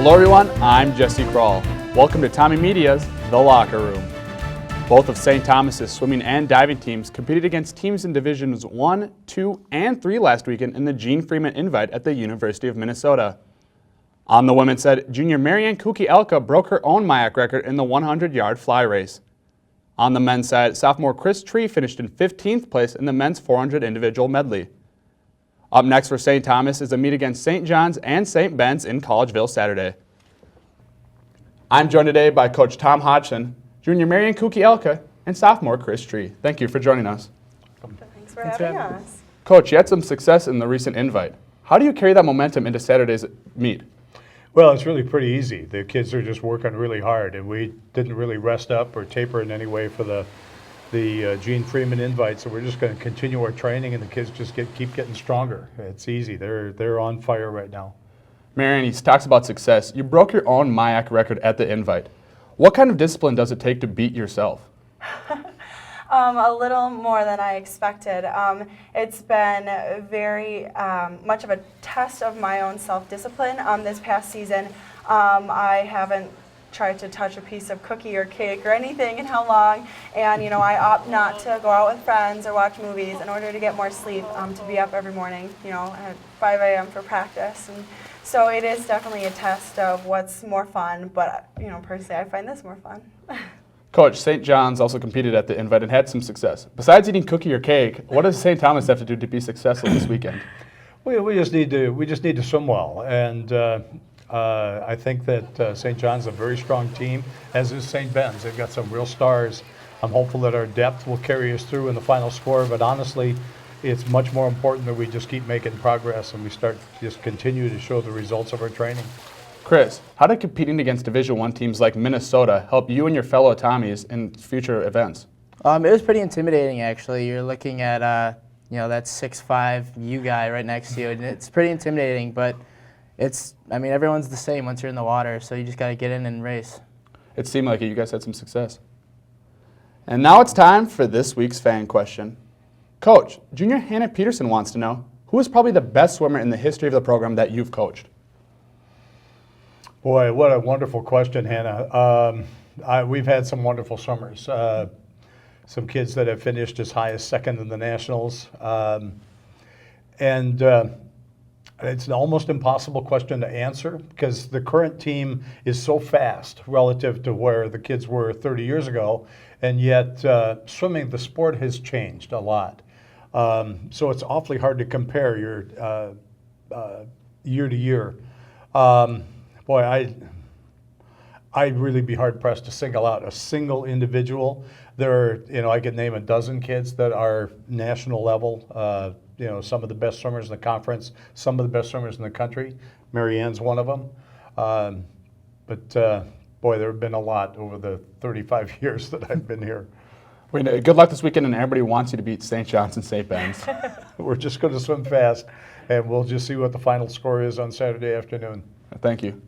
Hello everyone, I'm Jesse Krull. Welcome to Tommy Media's The Locker Room. Both of St. Thomas's swimming and diving teams competed against teams in Divisions 1, 2, and 3 last weekend in the Gene Freeman Invite at the University of Minnesota. On the women's side, junior Mariann Kukielka broke her own MIAC record in the 100-yard fly race. On the men's side, sophomore Chris Tree finished in 15th place in the men's 400 individual medley. Up next for St. Thomas is a meet against St. John's and St. Ben's in Collegeville Saturday. I'm joined today by Coach Tom Hodgson, junior Mariann Kukielka, and sophomore Chris Tree. Thank you for joining us. Thanks for having us. Coach, you had some success in the recent invite. How do you carry that momentum into Saturday's meet? Well, it's really pretty easy. The kids are just working really hard, and we didn't really rest up or taper in any way for the Gene Freeman invite, so we're just going to continue our training, and the kids just keep getting stronger. It's easy. They're on fire right now. Mariann, he talks about success. You broke your own MIAC record at the invite. What kind of discipline does it take to beat yourself? A little more than I expected. It's been very much of a test of my own self-discipline this past season. I haven't tried to touch a piece of cookie or cake or anything in how long, and I opt not to go out with friends or watch movies in order to get more sleep, to be up every morning at 5 a.m. for practice. And so it is definitely a test of what's more fun, but personally I find this more fun. Coach, St. John's also competed at the invite and had some success. Besides eating cookie or cake, what does St. Thomas have to do to be successful this weekend? We just need to swim well, and I think that St. John's is a very strong team, as is St. Ben's. They've got some real stars. I'm hopeful that our depth will carry us through in the final score, but honestly, it's much more important that we just keep making progress and we just continue to show the results of our training. Chris, how did competing against Division I teams like Minnesota help you and your fellow Tommies in future events? It was pretty intimidating, actually. You're looking at that 6'5" U guy right next to you, and it's pretty intimidating, but everyone's the same once you're in the water, so you just got to get in and race. It seemed like you guys had some success. And now it's time for this week's fan question. Coach, junior Hannah Peterson wants to know, who is probably the best swimmer in the history of the program that you've coached? Boy, what a wonderful question, Hannah. We've had some wonderful swimmers. Some kids that have finished as high as second in the nationals. It's an almost impossible question to answer because the current team is so fast relative to where the kids were 30 years ago, and yet swimming, the sport has changed a lot. So it's awfully hard to compare your year to year. Boy, I'd really be hard pressed to single out a single individual. There are, I could name a dozen kids that are national level. Some of the best swimmers in the conference, some of the best swimmers in the country. Mariann's one of them. Boy, there have been a lot over the 35 years that I've been here. Good luck this weekend, and everybody wants you to beat St. John's and St. Ben's. We're just going to swim fast, and we'll just see what the final score is on Saturday afternoon. Thank you.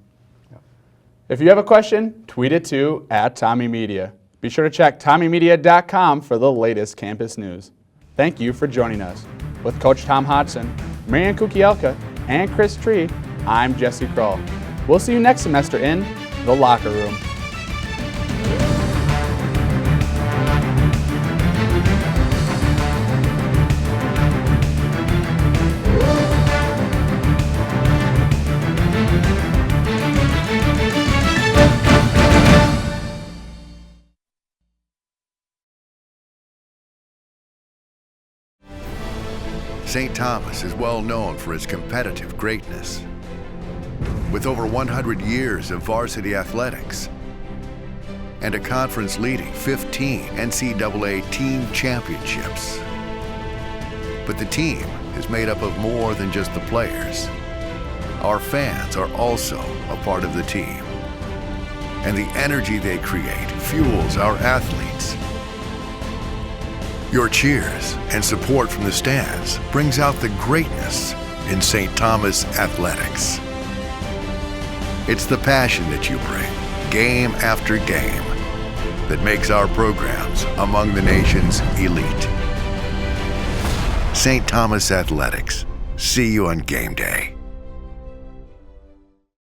If you have a question, tweet it to @TommyMedia. Be sure to check TommyMedia.com for the latest campus news. Thank you for joining us. With Coach Tom Hodgson, Mariann Kukielka, and Chris Tree, I'm Jesse Krull. We'll see you next semester in The Locker Room. St. Thomas is well known for its competitive greatness. With over 100 years of varsity athletics and a conference-leading 15 NCAA team championships. But the team is made up of more than just the players. Our fans are also a part of the team. And the energy they create fuels our athletes. Your cheers and support from the stands brings out the greatness in St. Thomas athletics. It's the passion that you bring, game after game, that makes our programs among the nation's elite. St. Thomas Athletics. See you on game day.